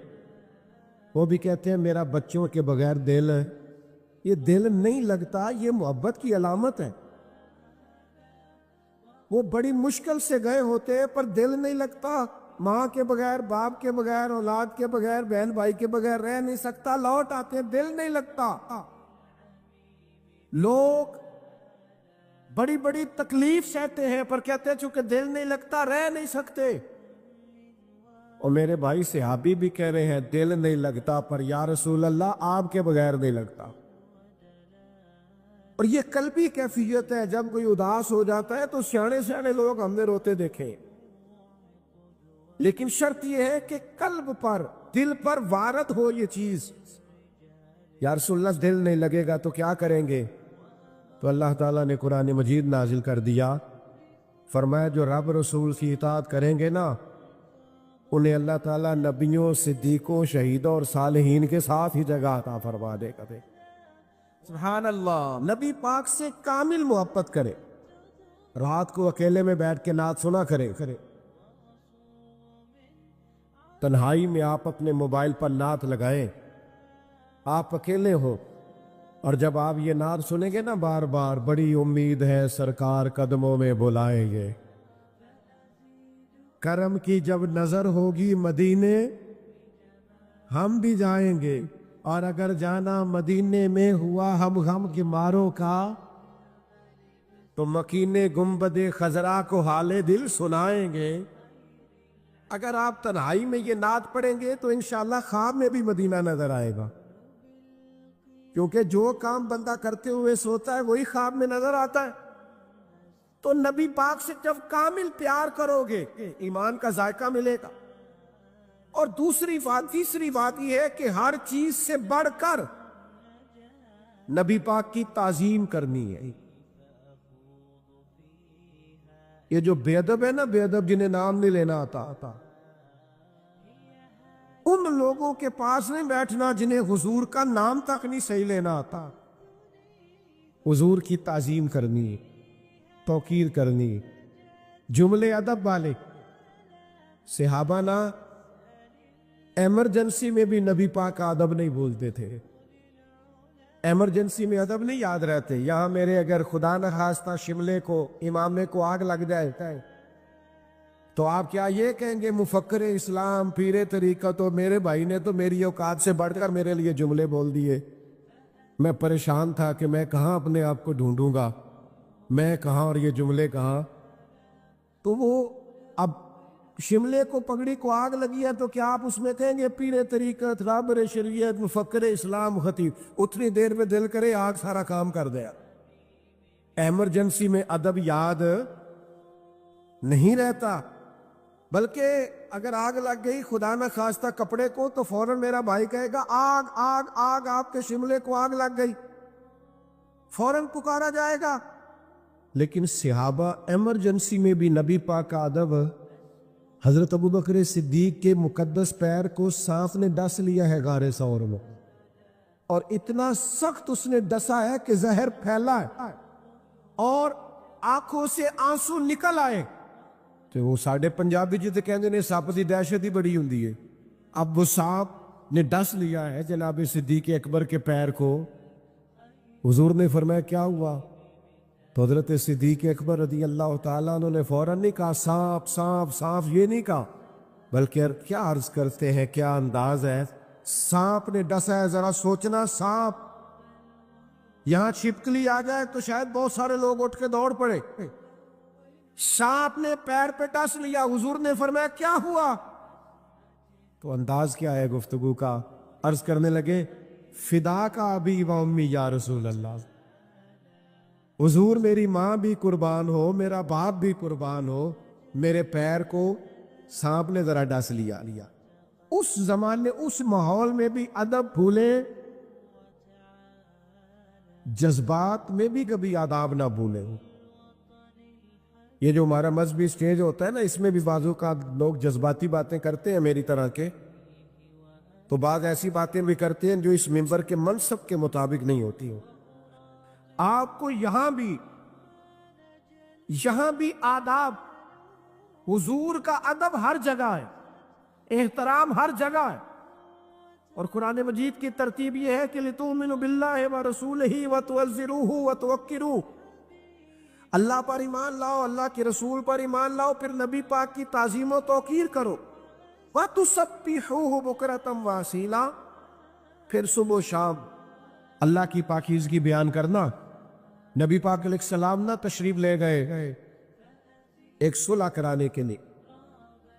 وہ بھی کہتے ہیں میرا بچوں کے بغیر دل ہے۔ یہ دل نہیں لگتا، یہ محبت کی علامت ہے۔ وہ بڑی مشکل سے گئے ہوتے ہیں پر دل نہیں لگتا، ماں کے بغیر، باپ کے بغیر، اولاد کے بغیر، بہن بھائی کے بغیر رہ نہیں سکتا، لوٹ آتے ہیں، دل نہیں لگتا۔ لوگ بڑی بڑی تکلیف سہتے ہیں پر کہتے ہیں چونکہ دل نہیں لگتا رہ نہیں سکتے۔ اور میرے بھائی صحابی بھی کہہ رہے ہیں دل نہیں لگتا پر یا رسول اللہ آپ کے بغیر نہیں لگتا۔ اور یہ قلبی کیفیت ہے، جب کوئی اداس ہو جاتا ہے تو سیانے سیانے لوگ ہم نے روتے دیکھے، لیکن شرط یہ ہے کہ قلب پر، دل پر وارد ہو یہ چیز یا رسول اللہ دل نہیں لگے گا تو کیا کریں گے؟ تو اللہ تعالیٰ نے قرآن مجید نازل کر دیا، فرمایا جو رب رسول کی اطاعت کریں گے نا انہیں اللہ تعالیٰ نبیوں، صدیقوں، شہیدوں اور صالحین کے ساتھ ہی جگہ عطا فرما دے گا۔ سبحان اللہ، نبی پاک سے کامل محبت کرے، رات کو اکیلے میں بیٹھ کے نعت سنا کرے، تنہائی میں آپ اپنے موبائل پر نعت لگائیں، آپ اکیلے ہو اور جب آپ یہ نعت سنیں گے نا بار بار، بڑی امید ہے سرکار قدموں میں بلائیں گے، کرم کی جب نظر ہوگی مدینے ہم بھی جائیں گے، اور اگر جانا مدینے میں ہوا ہم غم کے ماروں کا تو مکینے گنبد خضرا کو حال دل سنائیں گے۔ اگر آپ تنہائی میں یہ نعت پڑھیں گے تو انشاءاللہ خواب میں بھی مدینہ نظر آئے گا، کیونکہ جو کام بندہ کرتے ہوئے سوتا ہے وہی خواب میں نظر آتا ہے۔ تو نبی پاک سے جب کامل پیار کرو گے ایمان کا ذائقہ ملے گا۔ اور تیسری بات یہ ہے کہ ہر چیز سے بڑھ کر نبی پاک کی تعظیم کرنی ہے۔ یہ جو بے ادب ہے نا، بے ادب جنہیں نام نہیں لینا آتا، ان لوگوں کے پاس نہیں بیٹھنا جنہیں حضور کا نام تک نہیں صحیح لینا آتا۔ حضور کی تعظیم کرنی، توقیر کرنی، جملے ادب والے۔ صحابہ نا ایمرجنسی میں بھی نبی پاک کا ادب نہیں بھولتے تھے، ایمرجنسی میں ادب نہیں یاد رہتے۔ یہاں میرے اگر خدا نخواستہ شملے کو، امامے کو آگ لگ جائے تو آپ کیا یہ کہیں گے مفکر اسلام، پیر طریقت، تو میرے بھائی نے تو میری اوقات سے بڑھ کر میرے لیے جملے بول دیے، میں پریشان تھا کہ میں کہاں اپنے آپ کو ڈھونڈوں گا، میں کہاں اور یہ جملے کہاں۔ تو وہ اب شملے کو، پگڑی کو آگ لگی ہے تو کیا آپ اس میں کہیں گے پیر طریقت، رابر شریعت، مفکر اسلام، خطیب؟ اتنی دیر میں دل کرے آگ سارا کام کر دیا۔ ایمرجنسی میں ادب یاد نہیں رہتا، بلکہ اگر آگ لگ گئی خدا نہ خواستہ کپڑے کو تو فوراً میرا بھائی کہے گا آگ آگ آگ، آپ کے شملے کو آگ لگ گئی، فوراً پکارا جائے گا۔ لیکن صحابہ ایمرجنسی میں بھی نبی پاک کا ادب، حضرت ابوبکر صدیق کے مقدس پیر کو سانپ نے ڈس لیا ہے غار ثور میں، اور اتنا سخت اس نے ڈسا ہے کہ زہر پھیلا ہے اور آنکھوں سے آنسو نکل آئے۔ تو وہ ساڑھے پنجابی جی تو کہندے نے سپ دی دہشت ہی بڑی ہوندی ہے۔ اب وہ سانپ نے ڈس لیا ہے جناب صدیق اکبر کے پیر کو۔ حضور نے فرمایا کیا ہوا؟ تو حضرت صدیق اکبر رضی اللہ تعالیٰ عنہ نے فوراً نہیں کہا سانپ سانپ سانپ، یہ نہیں کہا، بلکہ کیا عرض کرتے ہیں، کیا انداز ہے، سانپ نے ڈسا ہے، ذرا سوچنا، سانپ یہاں چھپکلی آ جائے تو شاید بہت سارے لوگ اٹھ کے دوڑ پڑے، سانپ نے پیر پہ ڈس لیا۔ حضور نے فرمایا کیا ہوا؟ تو انداز کیا ہے گفتگو کا؟ عرض کرنے لگے فدا کا ابی و امی یا رسول اللہ، حضور میری ماں بھی قربان ہو، میرا باپ بھی قربان ہو، میرے پیر کو سانپ نے ذرا ڈس لیا۔ اس زمانے، اس ماحول میں بھی ادب بھولے، جذبات میں بھی کبھی آداب نہ بھولے۔ یہ جو ہمارا مذہبی سٹیج ہوتا ہے نا، اس میں بھی بعضوں کا لوگ جذباتی باتیں کرتے ہیں میری طرح کے، تو بعض ایسی باتیں بھی کرتے ہیں جو اس ممبر کے منصب کے مطابق نہیں ہوتی ہوں۔ آپ کو یہاں بھی آداب، حضور کا ادب ہر جگہ ہے، احترام ہر جگہ ہے۔ اور قرآن مجید کی ترتیب یہ ہے کہ لِتُؤْمِنُوا بِاللَّهِ وَرَسُولِهِ وَتُعَزِّرُوهُ وَتُوَقِّرُوهُ، اللہ پر ایمان لاؤ، اللہ کے رسول پر ایمان لاؤ، پھر نبی پاک کی تعظیم و توقیر کرو۔ وَتُسَبِّحُوهُ بُكْرَةً وَأَصِيلًا، پھر صبح و شام اللہ کی پاکیزگی بیان کرنا۔ نبی پاک علیہ السلام نہ تشریف لے گئے ایک صلح کرانے کے لیے،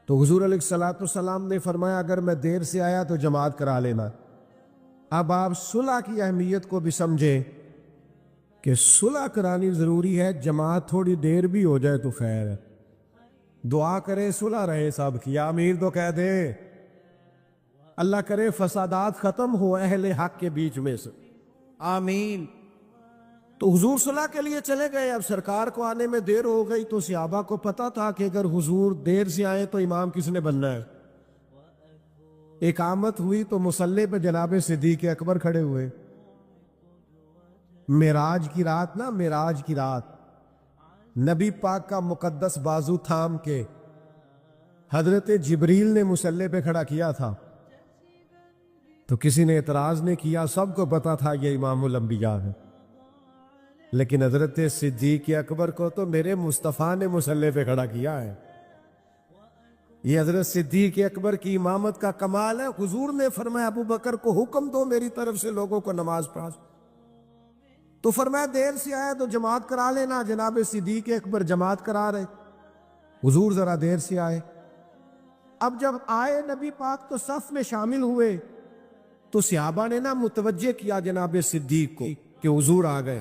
تو حضور علیہ السلام نے فرمایا اگر میں دیر سے آیا تو جماعت کرا لینا۔ اب آپ صلح کی اہمیت کو بھی سمجھیں کہ صلح کرانی ضروری ہے، جماعت تھوڑی دیر بھی ہو جائے تو خیر ہے، دعا کرے صلح رہے سب کی، آمین تو کہہ دے۔ اللہ کرے فسادات ختم ہو اہل حق کے بیچ میں سے، آمین۔ تو حضور صلاح کے لیے چلے گئے۔ اب سرکار کو آنے میں دیر ہو گئی تو صحابہ کو پتا تھا کہ اگر حضور دیر سے آئے تو امام کس نے بننا ہے۔ اقامت ہوئی تو مصلی پہ جناب صدیق اکبر کھڑے ہوئے۔ معراج کی رات نا، معراج کی رات نبی پاک کا مقدس بازو تھام کے حضرت جبریل نے مصلی پہ کھڑا کیا تھا، تو کسی نے اعتراض نہیں کیا، سب کو پتا تھا یہ امام الانبیاء ہے۔ لیکن حضرت صدیق اکبر کو تو میرے مصطفیٰ نے مصلی پہ کھڑا کیا ہے۔ یہ حضرت صدیق اکبر کی امامت کا کمال ہے۔ حضور نے فرمایا ابو بکر کو حکم دو میری طرف سے لوگوں کو نماز پڑھا، تو فرمایا دیر سے آیا تو جماعت کرا لینا۔ جناب صدیق اکبر جماعت کرا رہے، حضور ذرا دیر سے آئے۔ اب جب آئے نبی پاک تو صف میں شامل ہوئے، تو صحابہ نے نا متوجہ کیا جناب صدیق کو کہ حضور آ گئے۔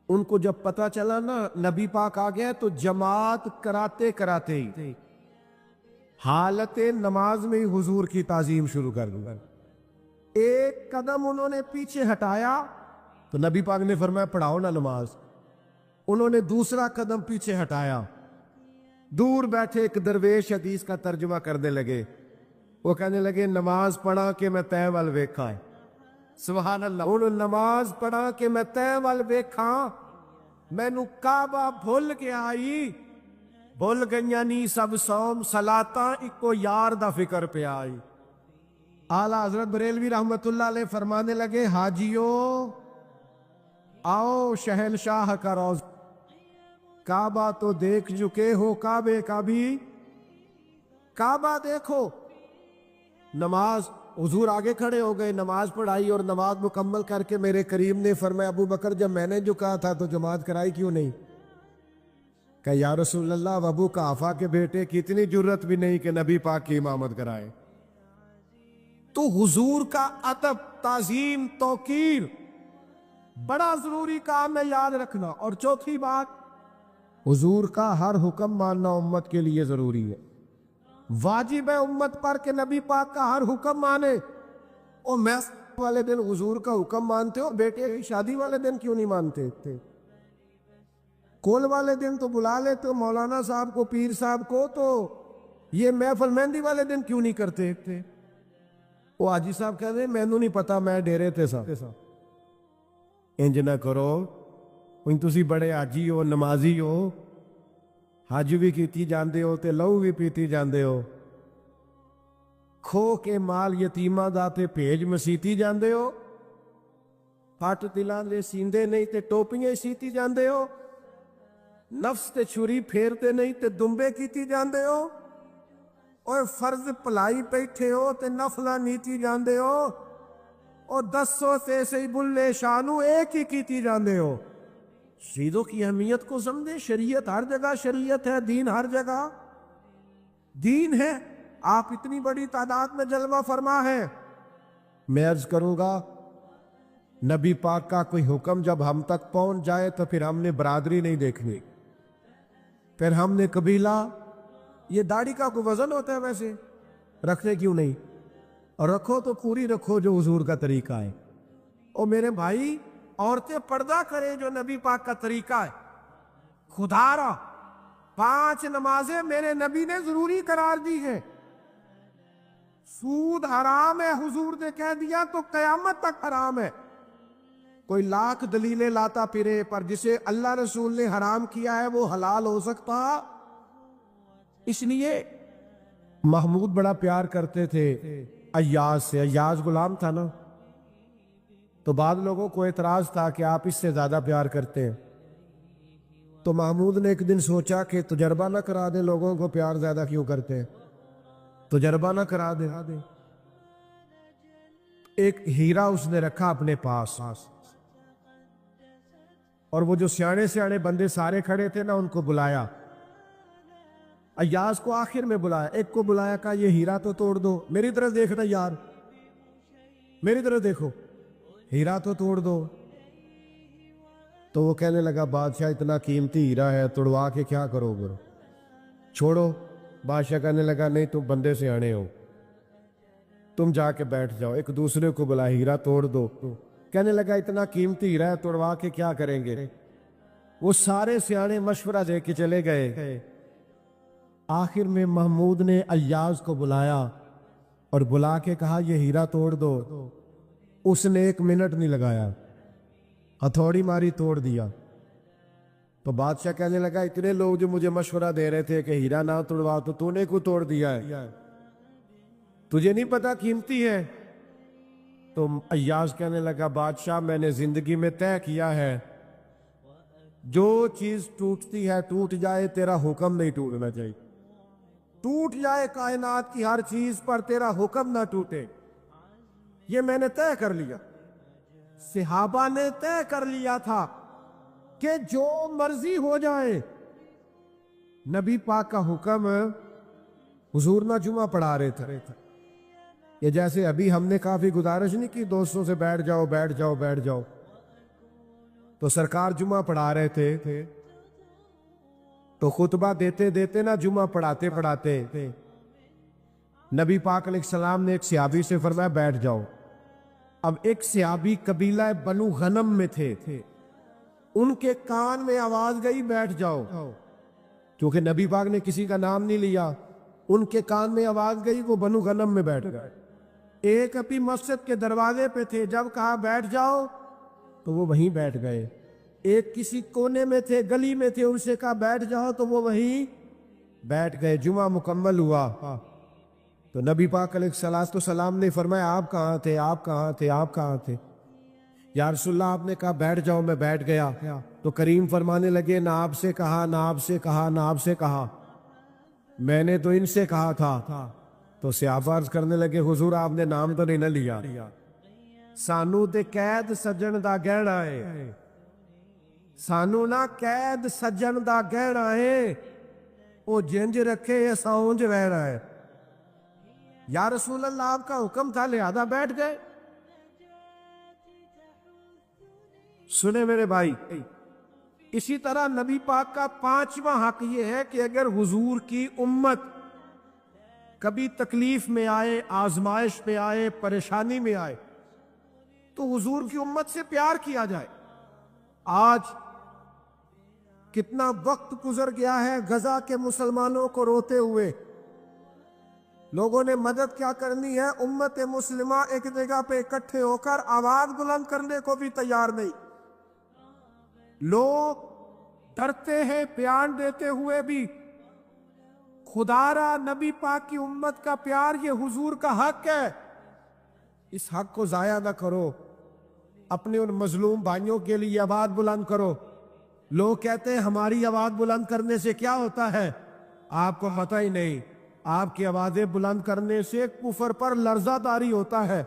ان کو جب پتا چلا نا نبی پاک آ گیا تو جماعت کراتے کراتے ہی حالت نماز میں ہی حضور کی تعظیم شروع کر دوں۔ ایک قدم انہوں نے پیچھے ہٹایا تو نبی پاک نے فرمایا پڑھاؤ نا نماز۔ انہوں نے دوسرا قدم پیچھے ہٹایا، دور بیٹھے ایک درویش حدیث کا ترجمہ کرنے لگے۔ وہ کہنے لگے نماز پڑھا کہ میں تے وال ویکھا ہے، سبحان اللہ۔ انہوں نے نماز پڑھا کہ میں تے وال ویکھا، مینو کعبہ بھول کے آئی، بھول گئیاں نی سب سوم صلاتاں اکو یار دا فکر پہ آئی۔ اعلیٰ حضرت بریلوی رحمت اللہ علیہ فرمانے لگے حاجیو آؤ شہنشاہ کا روز، کعبہ تو دیکھ چکے ہو، کعبے کا بھی کعبہ دیکھو۔ نماز حضور آگے کھڑے ہو گئے، نماز پڑھائی اور نماز مکمل کر کے میرے کریم نے فرمایا ابو بکر جب میں نے جو کہا تھا تو جماعت کرائی کیوں نہیں؟ کہ یا رسول اللہ ابو قحافہ کے بیٹے کی اتنی جرت بھی نہیں کہ نبی پاک کی امامت کرائے۔ تو حضور کا ادب، تعظیم، توقیر بڑا ضروری کام ہے، یاد رکھنا۔ اور چوتھی بات، حضور کا ہر حکم ماننا امت کے لیے ضروری ہے۔ واجب ہے امت پر کہ نبی پاک کا ہر حکم مانے۔ اور میں والے دن حضور کا حکم مانتے ہو، بیٹے کی شادی والے دن کیوں نہیں مانتے تھے؟ کول والے دن تو بلا لیتے مولانا صاحب کو، پیر صاحب کو، تو یہ محفل مہندی والے دن کیوں نہیں کرتے تھے؟ وہ حاجی صاحب کہتے ہیں مینوں نہیں پتا، میں ڈیرے تے سا۔ انج نہ کرو، تسی بڑے حاجی ہو، نمازی ہو، حج بھی کیتی جاندے ہو تے لہو بھی پیتی جاندے ہو، کھو کے مال یتیماں دا تے بھیج مسیتی جاندے ہو، پٹ دلاں دے سیندے نہیں تے ٹوپیاں سیتی جاندے ہو، نفس تے چھری پھیرتے نہیں تے دمبے کیتی جاندے ہو، اور فرض پلائی بیٹھے ہو تے نفلاں نیتی جاندے ہو، اور 10 سے سی بلے شانو ایک ہی کیتی جاندے ہو۔ شہیدوں کی اہمیت کو سمجھیں، شریعت ہر جگہ شریعت ہے، دین ہر جگہ دین ہے۔ آپ اتنی بڑی تعداد میں جلوہ فرما ہے۔ میں عرض کروں گا نبی پاک کا کوئی حکم جب ہم تک پہنچ جائے تو پھر ہم نے برادری نہیں دیکھنی، پھر ہم نے قبیلہ، یہ داڑھی کا کوئی وزن ہوتا ہے ویسے؟ رکھتے کیوں نہیں؟ اور رکھو تو پوری رکھو جو حضور کا طریقہ ہے۔ اور میرے بھائی عورتیں پردہ کریں جو نبی پاک کا طریقہ ہے۔ خدا را 5 نمازیں میرے نبی نے ضروری قرار دی ہیں۔ سود حرام ہے حضور نے کہہ دیا تو قیامت تک حرام ہے۔ کوئی لاکھ دلیلیں لاتا پھرے، پر جسے اللہ رسول نے حرام کیا ہے وہ حلال ہو سکتا؟ اس لیے محمود بڑا پیار کرتے تھے ایاز سے، ایاز غلام تھا نا، تو بعض لوگوں کو اعتراض تھا کہ آپ اس سے زیادہ پیار کرتے ہیں، تو محمود نے ایک دن سوچا کہ تجربہ نہ کرا دیں، لوگوں کو پیار زیادہ کیوں کرتے ہیں، تجربہ نہ کرا دیں۔ ایک ہیرا اس نے رکھا اپنے پاس، اور وہ جو سیانے سیانے بندے سارے کھڑے تھے نا ان کو بلایا، ایاز کو آخر میں بلایا، ایک کو بلایا کہا یہ ہیرا تو توڑ دو، میری طرف دیکھنا یار، میری طرف دیکھو، ہیرا تو توڑ دو۔ تو وہ کہنے لگا بادشاہ اتنا قیمتی ہیرا ہے توڑوا کے کیا کرو گے، چھوڑو۔ بادشاہ کہنے لگا نہیں تم بندے سے آنے ہو، تم جا کے بیٹھ جاؤ، ایک دوسرے کو بلا، ہیرا توڑ دو۔ کہنے لگا اتنا قیمتی ہیرا ہے، توڑوا کے کیا کریں گے؟ وہ سارے سیانے مشورہ دے کے چلے گئے۔ آخر میں محمود نے ایاز کو بلایا اور بلا کے کہا یہ ہیرا توڑ دو۔ اس نے 1 منٹ نہیں لگایا، ہتھوڑی ماری توڑ دیا۔ تو بادشاہ کہنے لگا اتنے لوگ جو مجھے مشورہ دے رہے تھے کہ ہیرا نہ توڑوا تو نے کو توڑ دیا ہے، تجھے نہیں پتا قیمتی ہے؟ تو ایاز کہنے لگا بادشاہ میں نے زندگی میں طے کیا ہے جو چیز ٹوٹتی ہے ٹوٹ جائے، تیرا حکم نہیں ٹوٹنا چاہیے، ٹوٹ جائے کائنات کی ہر چیز پر، تیرا حکم نہ ٹوٹے، یہ میں نے طے کر لیا۔ صحابہ نے طے کر لیا تھا کہ جو مرضی ہو جائے، نبی پاک کا حکم، حضور نہ جمعہ پڑھا رہے تھے، یہ جیسے ابھی ہم نے کافی گزارش نہیں کی دوستوں سے بیٹھ جاؤ بیٹھ جاؤ بیٹھ جاؤ، تو سرکار جمعہ پڑھا رہے تھے، تو خطبہ دیتے دیتے نہ جمعہ پڑھاتے پڑھاتے نبی پاک علیہ السلام نے ایک صحابی سے فرمایا بیٹھ جاؤ۔ اب ایک صحابی قبیلہ بنو غنم میں تھے، ان کے کان میں آواز گئی بیٹھ جاؤ، کیونکہ نبی پاک نے کسی کا نام نہیں لیا، ان کے کان میں آواز گئی، وہ بنو غنم میں بیٹھ گئے۔ ایک ابھی مسجد کے دروازے پہ تھے، جب کہا بیٹھ جاؤ تو وہ وہیں بیٹھ گئے۔ ایک کسی کونے میں تھے، گلی میں تھے، ان سے کہا بیٹھ جاؤ تو وہ وہیں بیٹھ گئے۔ جمعہ مکمل ہوا تو نبی پاک علیہ السلام نے فرمایا آپ کہاں تھے، آپ کہاں تھے، آپ کہاں تھے؟ یا رسول اللہ آپ نے کہا بیٹھ جاؤ، میں بیٹھ گیا۔ تو کریم فرمانے لگے نہ آپ سے کہا، نہ آپ سے کہا، نہ آپ سے کہا، میں نے تو ان سے کہا تھا۔ تو صحابہ عرض کرنے لگے حضور آپ نے نام تو نہیں نہ لیا، سانو تے قید سجن دا گہنا ہے، سانو نہ قید سجن دا گہنا ہے، وہ جنج رکھے ایسا اونج رہنا ہے۔ یا رسول اللہ آپ کا حکم تھا لہذا بیٹھ گئے۔ سنے میرے بھائی، اسی طرح نبی پاک کا 5واں حق یہ ہے کہ اگر حضور کی امت کبھی تکلیف میں آئے، آزمائش میں آئے، پریشانی میں آئے تو حضور کی امت سے پیار کیا جائے۔ آج کتنا وقت گزر گیا ہے غزہ کے مسلمانوں کو روتے ہوئے، لوگوں نے مدد کیا کرنی ہے، امت مسلمہ ایک جگہ پہ اکٹھے ہو کر آواز بلند کرنے کو بھی تیار نہیں۔ لوگ ڈرتے ہیں بیان دیتے ہوئے بھی۔ خدا را نبی پاک کی امت کا پیار یہ حضور کا حق ہے، اس حق کو ضائع نہ کرو، اپنے ان مظلوم بھائیوں کے لیے آواز بلند کرو۔ لوگ کہتے ہیں ہماری آواز بلند کرنے سے کیا ہوتا ہے، آپ کو پتہ ہی نہیں، آپ کی آوازیں بلند کرنے سے کفر پر لرزہ طاری ہوتا ہے۔